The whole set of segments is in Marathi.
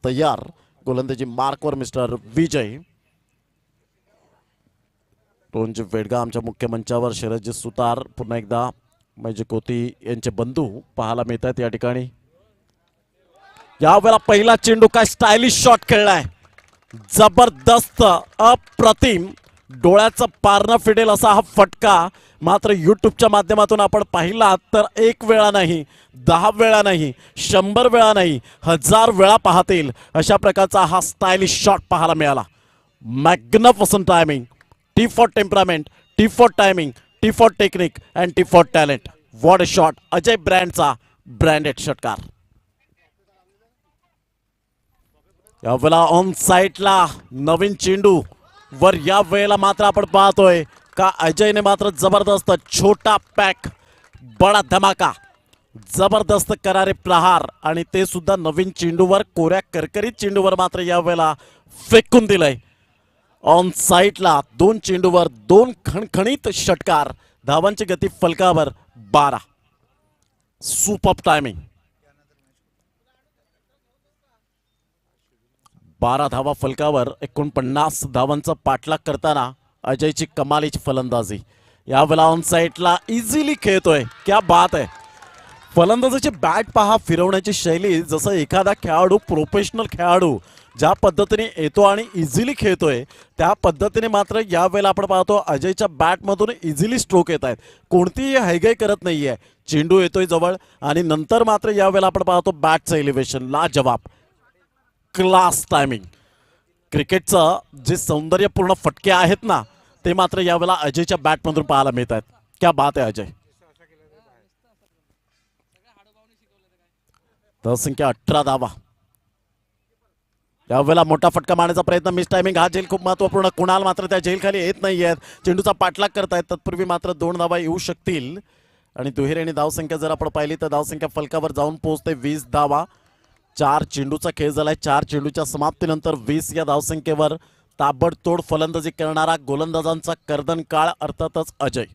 तयार. गोलंदाजी मार्कवर मिस्टर विजय. टोनजी वेडगा आमच्या मुख्य मंचावर, शरदजी सुतार, पुन्हा एकदा मैजी कोती यांचे बंधू पाहायला मिळतात या ठिकाणी. यावेळेला पहिला चेंडू काय स्टायलिश शॉट खेळलाय, जबरदस्त, अप्रतिम, डोळ्याचं पारणं फिटेल असा हा फटका. मात्र यूट्यूबच्या माध्यमातून आपण पाहिला तर 1 वेळा नाही, 10 वेळा नाही, 100 वेळा नाही, 1000 वेळा पाहतील अशा प्रकारचा हा स्टायलिश शॉट पाहायला मिळाला. Magnificent timing, T for temperament, T for timing, T for technique and T for talent. What a shot. Ajay ब्रँडचा ब्रँडेड षटकार. यावेळेला ऑन साईडला नवीन चेंडू वर. या वेळेला मात्र आपण पाहतोय का अजयने मात्र जबरदस्त छोटा पॅक, बडा धमाका, जबरदस्त करारे प्रहार आणि ते सुद्धा नवीन चेंडूवर, कोऱ्या करकरीत चेंडूवर मात्र यावेळेला फेकून दिलंय. ऑन साईडला 2 चेंडूवर 2 खणखणीत षटकार. धावांची गती फलकावर 12. Super timing. 12 धावा फलकावर. 49 धावांचा पाठलाग करताना अजयची कमालीची फलंदाजी. यावेळेला ऑन साईडला इझिली खेळतोय. क्या बात आहे. फलंदाजाची बॅट पहा, फिरवण्याची शैली, जसं एखादा खेळाडू, प्रोफेशनल खेळाडू ज्या पद्धतीने येतो आणि इझिली खेळतोय त्या पद्धतीने मात्र यावेळेला आपण पाहतो अजयच्या बॅटमधून इझिली स्ट्रोक येत आहेत. कोणतीही हैगय करत नाहीये. चेंडू येतोय जवळ आणि नंतर मात्र यावेळेला आपण पाहतो बॅटचं एलिव्हेशन लाजवाब, क्लास टायमिंग. क्रिकेटचं जे सौंदर्यपूर्ण फटके आहेत ना ते मात्र यावेळेला अजयच्या बॅटमधून पाहायला मिळत आहेत. क्या बात आहे अजय. धावसंख्या 18 धावा. यावेळेला मोठा फटका मारण्याचा प्रयत्न, मिस टायमिंग. हा झेल खूप महत्वपूर्ण. कुणाल मात्र त्या झेलखाली येत नाहीयेत. चेंडूचा पाठलाग करतायत. तत्पूर्वी मात्र 2 धावा येऊ शकतील आणि दुहेरी धावसंख्या जर आपण पाहिली तर धावसंख्या फलकावर जाऊन पोहोचते 20 धावा. 4 चेंडूचा खेळ झालाय. 4 चेंडूच्या समाप्तीनंतर 20 या धावसंख्येवर ताबडतोड फलंदाजी करणारा गोलंदाजांचा कर्दन काळ अर्थातच अजय.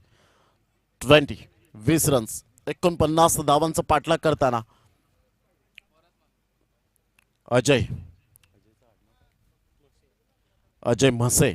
20 रन्स, 49 धावांचा पाठलाग करताना अजय म्हसे.